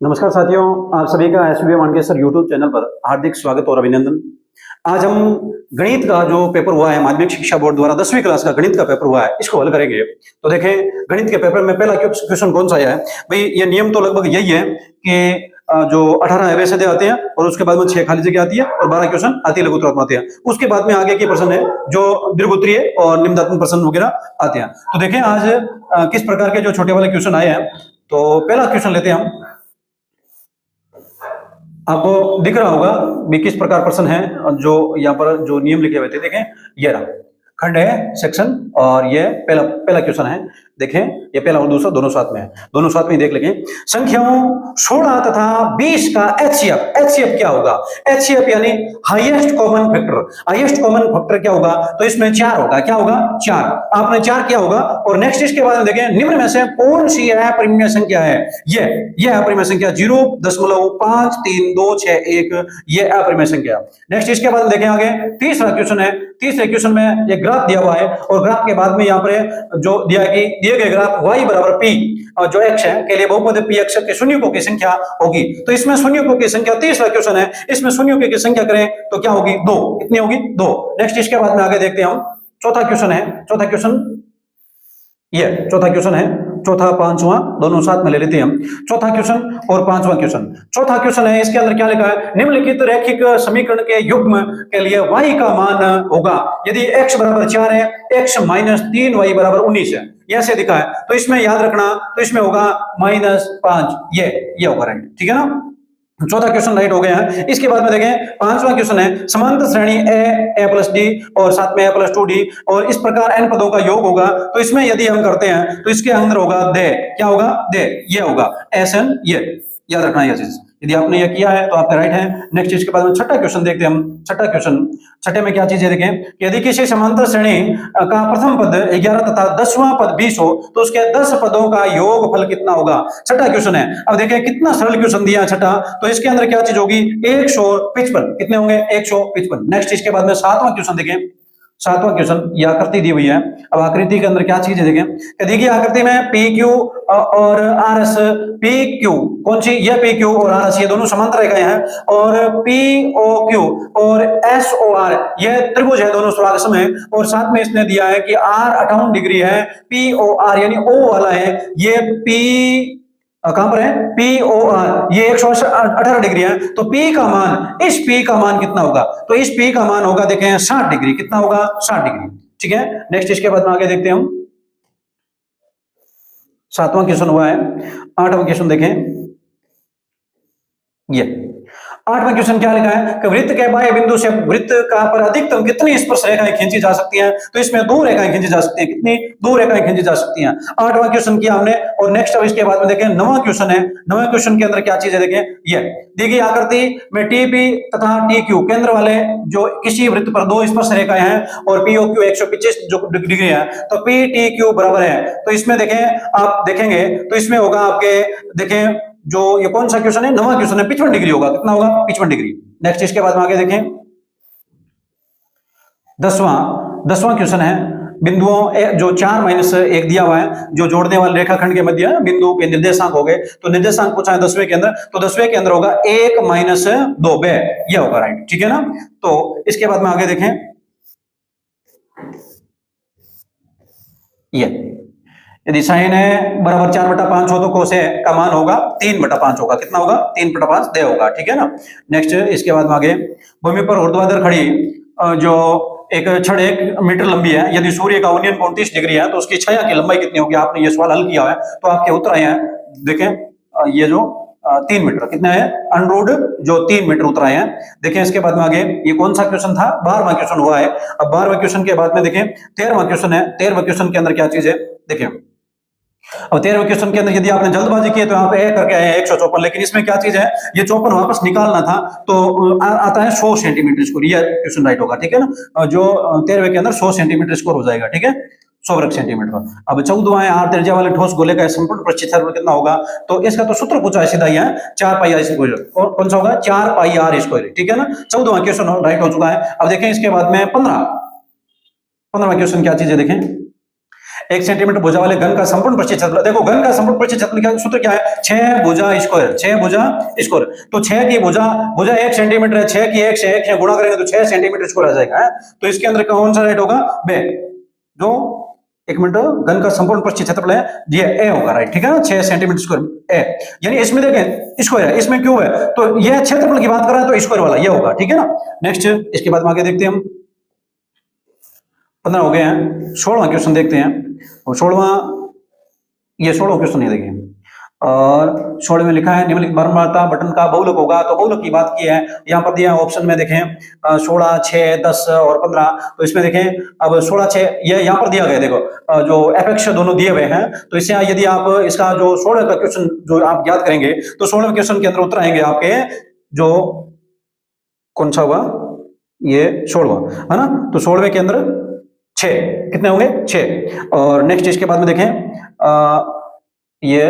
नमस्कार साथियों, आप सभी का एसबीएम मानकेसर यूट्यूब चैनल पर हार्दिक स्वागत और अभिनंदन। आज हम गणित का जो पेपर हुआ है, माध्यमिक शिक्षा बोर्ड द्वारा 10वीं क्लास का गणित का पेपर हुआ है, इसको हल करेंगे। तो देखें, गणित के पेपर में पहला क्वेश्चन कौन सा आया है भाई। ये नियम तो लगभग यही है कि जो 18 अवयव सदस्य आते हैं और उसके बाद में 6 खाली जगह आती है और 12 क्वेश्चन अति लघु उत्तरात्मक आते हैं। उसके बाद में आगे के प्रश्न है जो दीर्घोत्तरीय और निम्नात्मक प्रश्न वगैरह आते हैं। तो देखें आज किस प्रकार के जो छोटे वाले क्वेश्चन आए हैं। तो पहला क्वेश्चन लेते हैं हम। आपको दिख रहा होगा भी किस प्रकार प्रश्न है, जो यहाँ पर जो नियम लिखे हुए थे। देखें, ये रहा खंड है, सेक्शन, और ये पहला क्वेश्चन है। देखें, ये पहला और दूसरा दोनों साथ में है, दोनों साथ में ही देख लेंगे। संख्याओं 16 तथा 20 का एचसीएफ क्या होगा? एचसीएफ यानी highest common factor. Highest common factor क्या होगा? तो इसमें 4 होगा। क्या होगा? 4। आपने 4 क्या होगा। और नेक्स्ट इसके बाद में देखें, निम्न में से कौन सी अपरिमेय संख्या है? ये अपरिमेय संख्या 0.53261, ये अपरिमेय संख्या। नेक्स्ट इसके बाद देखें आगे, तीसरा क्वेश्चन है। तीसरे क्वेश्चन में एक ग्राफ दिया हुआ है और ग्राफ के बाद में यहाँ पर जो दिया है कि दिए गए ग्राफ y बराबर p और जो x है के लिए बहुपद p x के शून्यों की संख्या होगी। तो इसमें शून्यों की संख्या, तीसरा क्वेश्चन है, इसमें शून्यों की संख्या करें तो क्या होगी? 2। कितनी होगी? 2। नेक्स्ट इसके बाद में आगे देखते हैं हम। चौथा क्वेश्चन है, चौथा क्वेश्चन है, चौथा पांचवा दोनों साथ में ले लेते हैं हम। चौथा क्वेश्चन और पांचवा क्वेश्चन। चौथा क्वेश्चन है, इसके अंदर क्या लिखा है? निम्नलिखित रैखिक समीकरण के युग्म के लिए y का मान होगा यदि x बराबर 4 है, x माइनस 3y बराबर 19 है, ऐसे दिखा है। तो इसमें याद रखना, तो इसमें होगा -5, ये होगा राइट। ठीक है ना। चौथा क्वेश्चन राइट हो गया है। इसके बाद में देखें, पांचवा क्वेश्चन है, समांतर श्रेणी a प्लस डी और साथ में a प्लस 2d और इस प्रकार n पदों का योग होगा। तो इसमें यदि हम करते हैं तो इसके अंदर होगा दे। क्या होगा? दे, ये होगा SN, ये याद रखना ये चीज। यदि आपने ये किया है तो आपका राइट है। नेक्स्ट इसके बाद में छठा क्वेश्चन देखते हैं हम। छठा क्वेश्चन, छठे में क्या चीज है देखें, यदि किसी समांतर श्रेणी का प्रथम पद 11 तथा 10वां पद 20 हो तो उसके 10 पदों का योगफल कितना होगा? छठा क्वेश्चन है। अब देखें कितना सरल क्वेश्चन दिया है छठा। तो इसके अंदर क्या चीज होगी? 155। कितने होंगे? 155। नेक्स्ट इसके बाद में सातवां क्वेश्चन देखें। सातवां क्वेश्चन, ये आकृति दी हुई है। अब आकृति के अंदर क्या चीज है देखें, देखिए आकृति में पी क्यू और आर एस, पी क्यू कौन सी? ये पी क्यू और आर एस ये दोनों समांतर रेखाएं हैं और पी ओ क्यू और एस ओ आर ये त्रिभुज है, दोनों स्वराक्षम है। और साथ में इसने दिया है कि आर 58 डिग्री है, पी ओ आर यानी ओ वाला है, ये पी कहां पर है? पी ओ आर ये 118 डिग्री है। तो पी का मान, इस पी का मान कितना होगा? तो इस पी का मान होगा देखें 60 डिग्री। कितना होगा? 60 डिग्री। ठीक है। नेक्स्ट इसके बाद में आगे देखते हैं हम। सातवां क्वेश्चन हुआ है। आठवां क्वेश्चन देखें, ये आठवां क्वेश्चन क्या लिखा है कि वृत्त के बाह्य बिंदु से वृत्त का पर अधिकतम कितनी स्पर्श रेखाएं खींची जा सकती हैं? तो इसमें 2 रेखाएं खींची जा सकती हैं। कितनी? 2 रेखाएं खींची जा सकती हैं। आठवां क्वेश्चन किया हमने। और नेक्स्ट अब इसके बाद में देखें, नवां क्वेश्चन है। नवां क्वेश्चन के अंदर क्या चीज है देखें, ये देखिए आकृति में टीपी तथा टी क्यू केंद्र वाले जो किसी वृत्त पर 2 स्पर्श रेखाएं हैं और पीओ क्यू 125 जो डिग्री है, तो पी टी क्यू बराबर है। तो इसमें देखें, आप देखेंगे तो इसमें होगा आपके, देखें जो ये कौन सा क्वेश्चन है? नवा क्वेश्चन है, 55 डिग्री होगा। कितना होगा? 55 डिग्री। नेक्स्ट इसके बाद में आगे देखें, 10वां क्वेश्चन है। बिंदुओं जो 4 - 1 दिया हुआ है, जो जोड़ने वाले रेखाखंड के मध्य बिंदु पे निर्देशांक हो गए। तो निर्देशांक पूछा है 10वें के अंदर, तो 10वें के अंदर होगा 1 - 2 बे, ये होगा राइट। ठीक है ना। तो इसके बाद में आगे देखें, ये यदि साइन है बराबर 4/5 हो तो कोसे का मान होगा 3/5 होगा। कितना होगा? 3/5 दे होगा। ठीक है ना। नेक्स्ट इसके बाद में आगे, भूमि पर ऊर्ध्वाधर खड़ी जो एक छड़ 1 मीटर लंबी है, यदि सूर्य का उन्नयन कोण 30 डिग्री है तो उसकी छाया की लंबाई कितनी होगी? आपने ये सवाल हल किया है तो आपके उत्तर आए हैं। देखें ये जो 3 मीटर, कितना है? अनरूट जो 3 मीटर उत्तर आए हैं। देखें इसके बाद में आगे, ये कौन सा क्वेश्चन था? 12वां क्वेश्चन हुआ है। अब 12वें क्वेश्चन के बाद में देखें 13वां क्वेश्चन है। 13वें क्वेश्चन के अंदर क्या चीज है देखें। अब 13वें क्वेश्चन के अंदर यदि आपने जल्दबाजी की है तो यहाँ पे करके आए 154, लेकिन इसमें क्या चीज है, ये 54 वापस निकालना था तो आता है 100 सेंटीमीटर स्कोर। ये क्वेश्चन राइट होगा। ठीक है ना। जो 13वें के अंदर 100 सेंटीमीटर स्कोर हो जाएगा। ठीक है, 100 वर्ग सेंटीमीटर। अब 14वां है, आर त्रिज्या वाले ठोस गोले का संपूर्ण पृष्ठीय क्षेत्रफल कितना होगा? तो इसका तो सूत्र पूछा है सीधा ही है, 4 पाई आर स्क्वायर। कौन सा होगा? 4 पाई आर स्क्वायर। ठीक है ना। 14वां क्वेश्चन राइट हो चुका है। अब देखें इसके बाद में 15वां क्वेश्चन क्या चीज है देखें, 1 सेंटीमीटर भुजा वाले घन का संपूर्ण पृष्ठीय क्षेत्रफल, देखो घन का संपूर्ण पृष्ठीय क्षेत्रफल का सूत्र क्या है, 6 भुजा स्क्वायर, 6 भुजा स्क्वायर। तो 6 की भुजा, भुजा 1 सेंटीमीटर है, 6 की 1 से 1 गुणा करेंगे तो 6 सेंटीमीटर स्क्वायर आ जाएगा। तो इसके अंदर कौन सा राइट होगा, बे, जो 1 मिनट, घन का संपूर्ण पृष्ठीय क्षेत्रफल है ये ए होगा, राइट, ठीक है ना, 6 सेंटीमीटर स्क्वायर ए, यानी इसमें देखें स्क्वायर है, इसमें क्यों है, तो ये क्षेत्रफल की बात कर रहा है तो स्क्वायर वाला ये होगा, ठीक है ना। नेक्स्ट इसके बाद आगे देखते हैं हम, 15 हो गए हैं, 16वां क्वेश्चन देखते हैं। और 16वां क्वेश्चन ये देखिए, और 16 में लिखा है निम्नलिखित बारंबारता बटन का बहुलक होगा, तो बहुलक की बात की है, यहाँ पर दिया ऑप्शन में देखें 16, 6, 10 और 15। तो इसमें देखें अब 16, 6 ये यहाँ पर दिया गया, देखो जो एपेक्स दोनों दिए हुए हैं, तो इससे यदि आप इसका जो 16 का क्वेश्चन जो आप याद करेंगे तो 16वें क्वेश्चन के अंदर उत्तर आएंगे आपके, जो कौन सा हुआ, ये 16वां है ना, तो 16वें के अंदर 6 कितने होंगे, 6। और नेक्स्ट इसके बाद में देखें ये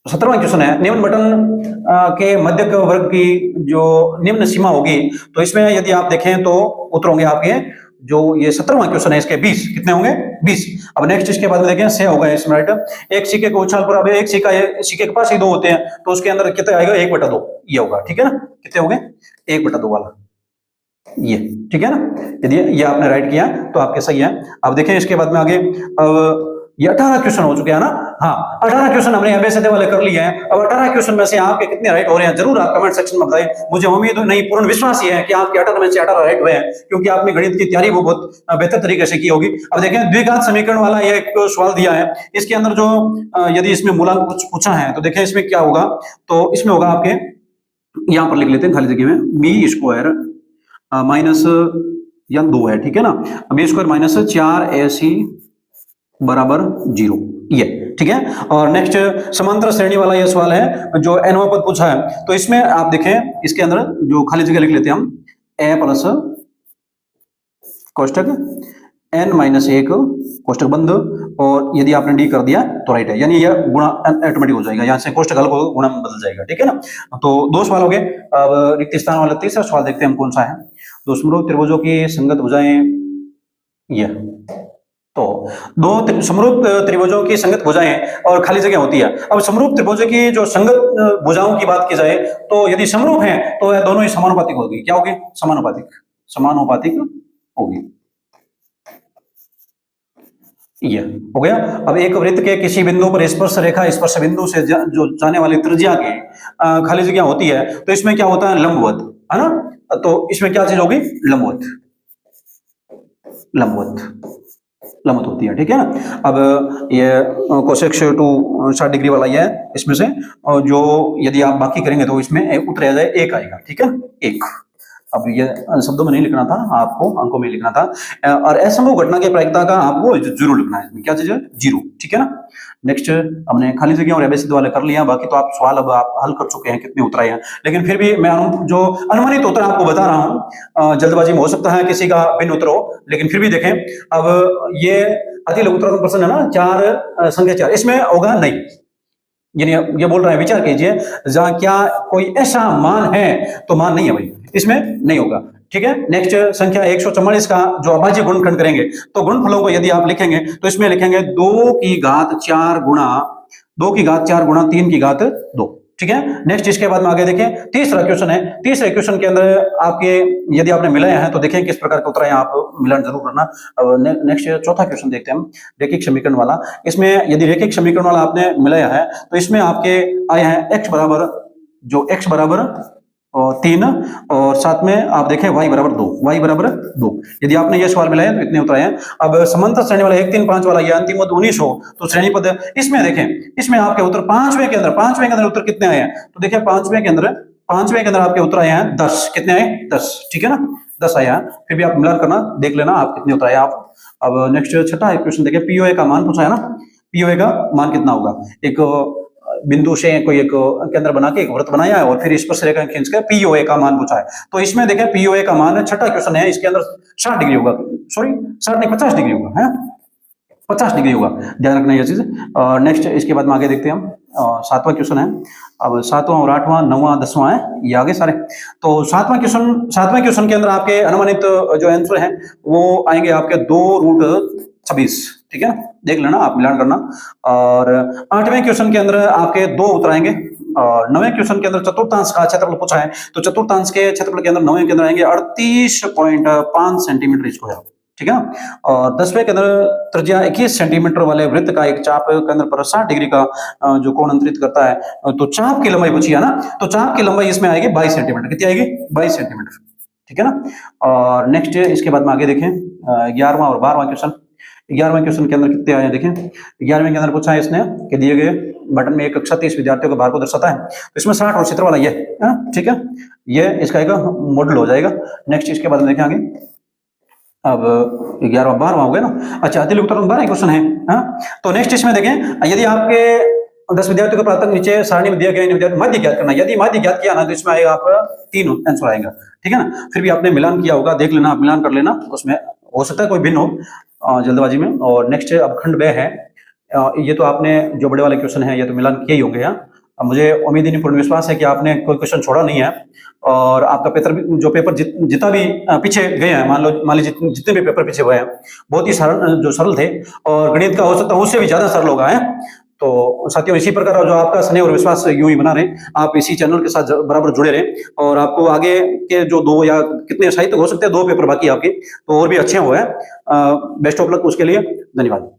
17वां क्वेश्चन है, निम्न बटन के मध्यक वर्ग की जो निम्न सीमा होगी, तो इसमें यदि आप देखें तो उत्तर होंगे आपके, जो ये 17वां क्वेश्चन है इसके 20 कितने होंगे, 20। अब नेक्स्ट इसके बाद में देखें 6 होगा इसमें, राइट, एक सिक्के को उछाल पर, अब एक सिक्के के पास ही 2 होते हैं, तो उसके अंदर कितने आएगा, 1/2 ये होगा, ठीक है ना, कितने होंगे, 1/2 वाला ये, ठीक है ना। यदि ये आपने राइट किया तो आपके सही है। अब देखें इसके बाद में आगे, अब ये 18 क्वेश्चन हो चुके हैं ना, हाँ 18 क्वेश्चन हमने एबीसीडी वाले कर लिए हैं। अब 18 क्वेश्चन में से आपके कितने राइट हो रहे हैं जरूर आप कमेंट सेक्शन में बताएं। मुझे उम्मीद नहीं, पूर्ण विश्वास ये है कि आपके 18 में से 18 राइट हुए हैं, क्योंकि आपने गणित की तैयारी वो बहुत बेहतर तरीके से की होगी। अब देखें द्विघात समीकरण वाला ये एक सवाल दिया है, इसके अंदर जो यदि इसमें मूलांक कुछ पूछा है तो देखें इसमें क्या होगा, तो इसमें होगा आपके, यहाँ पर लिख लेते हैं खाली जगह में, बी स्क्वायर माइनस या 2 है, ठीक है ना, बी स्क्वायर माइनस 4ac बराबर 0 ये, ठीक है। और नेक्स्ट समांतर श्रेणी वाला ये सवाल है जो nवां पद पूछा है, तो इसमें आप देखें इसके अंदर जो खाली जगह लिख लेते हैं हम, a प्लस कोष्टक n-1 कोष्टक बंद, और यदि आपने डी कर दिया तो राइट है, यानी यह गुणा ऑटोमेटिक हो जाएगा, यहाँ से कोष्टक हल को गुणा में बदल जाएगा, ठीक है ना। तो 2 सवाल हो गए। अब रिक्त स्थान वाला तीसरा सवाल देखते हैं हम कौन सा है। दो समरूप त्रिभुजों की संगत भुजाएं, यह तो 2 समरूप त्रिभुजों की संगत भुजाएं और खाली जगह होती है। अब समरूप त्रिभुजों की जो संगत भुजाओं की बात की जाए तो यदि समरूप हैं तो यह दोनों ही समानुपातिक होगी, क्या होगी, समानुपातिक, समानुपातिक होगी, ये हो गया। अब एक वृत्त के किसी बिंदु पर स्पर्श रेखा स्पर्श बिंदु से जो जाने वाली त्रिज्या की खाली जगह होती है, तो इसमें क्या होता है, लंबवत, है ना, तो इसमें क्या चीज होगी, लंबवत, लंबवत, लंबवत होती है, ठीक है ना। अब ये कोसेक 2 60 डिग्री वाला ये है इसमें से, और जो यदि आप बाकी करेंगे तो इसमें उत्तर आ जाए 1 आएगा, ठीक है, 1। अब ये शब्दों में नहीं लिखना था, आपको अंकों में लिखना था। और असंभव घटना की प्रायिकता का आपको जरूर लिखना है, इसमें क्या चीज है, 0, ठीक है ना। नेक्स्ट हमने खाली जगह और एबीसीडी वाले कर लिया, बाकी तो आप सवाल अब आप हल कर चुके हैं, कितने उत्तर आए हैं, लेकिन फिर भी मैं जो अनुमानित उत्तर आपको बता रहा हूँ, जल्दबाजी में हो सकता है किसी का भिन्न उत्तर हो, लेकिन फिर भी देखें। अब ये अति लघुतम प्रश्न है ना, 4 संख्या 4, इसमें होगा नहीं, यानी ये बोल रहा है विचार कीजिए, जहां क्या कोई ऐसा मान है तो मान नहीं है भाई, इसमें नहीं होगा, ठीक है। नेक्स्ट संख्या 144 का जो अभाज्य गुणनखंड करेंगे तो गुणनफलों को यदि आप लिखेंगे तो इसमें लिखेंगे 2 की घात 4 गुणा 2 की घात 4 गुणा 3 की घात 2, ठीक है। नेक्स्ट इसके बाद में आगे देखें, तीसरा क्वेश्चन है। तीसरे क्वेश्चन के अंदर आपके यदि आपने मिलाया है तो देखें किस प्रकार का उत्तर है, आप मिलान जरूर करना। अब नेक्स्ट चौथा क्वेश्चन देखते हैं हम, रेखिक समीकरण वाला। इसमें यदि रेखिक समीकरण वाला आपने मिलाया है तो इसमें आपके आए हैं x बराबर, जो x बराबर 3 और साथ में आप देखें y बराबर 2, y बराबर 2। यदि आपने ये सवाल मिलाया तो इतने उत्तर आए हैं। अब समांतर श्रेणी वाला 1, 3, 5 वाला ये अंतिम पद 19 हो तो श्रेणी पद, इसमें देखें, इसमें आपके उत्तर पांचवें के अंदर उत्तर कितने आए हैं, तो देखिए पांचवें के अंदर आपके उत्तर आए हैं 10, कितने आए, 10, ठीक है ना, 10 आया। फिर भी आप मिलान करना, देख लेना आप कितने उत्तर आए आप। अब नेक्स्ट छठा क्वेश्चन देखिए, पीओए का मान पूछा है ना, पीओए का मान कितना होगा। एक बिंदु से कोई एक केंद्र बना के एक वृत्त बनाया है और फिर स्पर्श रेखा खींच के पीओए का मान पूछा है, तो इसमें देखें पीओए का मान, छठा क्वेश्चन है, इसके अंदर 60 डिग्री होगा, सॉरी 60 नहीं 50 डिग्री होगा, है 50 डिग्री होगा, ध्यान रखना ये चीज। नेक्स्ट इसके बाद में आगे देखते हैं हम, 7वां क्वेश्चन है। अब 7वां और 8वां 9वां 10वां है, ये आगे सारे। तो 7वें क्वेश्चन के अंदर आपके अनुमानित जो आंसर है वो आएंगे आपके 2 रूट 26, ठीक है, देख लेना, आप मिलान करना। और 8वें क्वेश्चन के अंदर आपके 2 उत्तर आएंगे। और 9वें क्वेश्चन के अंदर चतुर्थांश का क्षेत्रफल पूछा है, तो चतुर्थांश के क्षेत्रफल के अंदर 9वें के अंदर आएंगे 38.5 सेंटीमीटर इसको है, ठीक है ना। और 10वें के अंदर त्रिज्या 21 सेंटीमीटर वाले वृत्त का एक चाप के अंदर पर 60 डिग्री का जो कोण अंतरित करता है, तो चाप की लंबाई पूछी है ना, तो चाप की लंबाई इसमें आएगी 22 सेंटीमीटर। कितनी आएगी? 22 सेंटीमीटर, ठीक है ना। और नेक्स्ट इसके बाद में आगे देखें 11वां और 12वां क्वेश्चन। 11वें क्वेश्चन के अंदर कितने आए हैं देखें। 11वें के अंदर पूछा है इसने कि दिए गए बटन में एक कक्षा 30 विद्यार्थियों के भार को दर्शाता है, तो इसमें 60 और क्षेत्र वाला ये, ठीक है, ये इसका एक मॉडल हो जाएगा। नेक्स्ट इसके बाद में देखें आगे, अब 11वां 12वां हो गया ना। अच्छा, अतिरिक्त उत्तर 12 क्वेश्चन है, तो नेक्स्ट इसमें देखें, यदि आपके 10 विद्यार्थियों के प्रातः नीचे सारणी में दिया गया माध्य ज्ञात करना, यदि माध्य ज्ञात किया ना तो इसमें आएगा आपका 3 आंसर आएगा, ठीक है ना। फिर भी आपने मिलान किया होगा, देख लेना, आप मिलान कर लेना, उसमें हो सकता है कोई भिन्न हो जल्दबाजी में। और नेक्स्ट अब खंड ब है, ये तो आपने जो बड़े वाले क्वेश्चन है ये तो मिलान किए ही होंगे। अब मुझे उम्मीद नहीं, पूर्ण विश्वास है कि आपने कोई क्वेश्चन छोड़ा नहीं है, और आपका पेपर जितना भी पीछे गए हैं, मान लीजिए जितने भी पेपर पीछे हुए हैं, बहुत ही सरल थे, और गणित का हो सकता है उससे भी ज्यादा सरल होगा है। तो साथियों, इसी प्रकार जो आपका स्नेह और विश्वास यूं ही बना रहे, आप इसी चैनल के साथ बराबर जुड़े रहें, और आपको आगे के जो 2 या कितने साहित्य हो सकते हैं, 2 पेपर बाकी आपके, तो और भी अच्छे हुए हैं। बेस्ट ऑफ लक उसके लिए, धन्यवाद।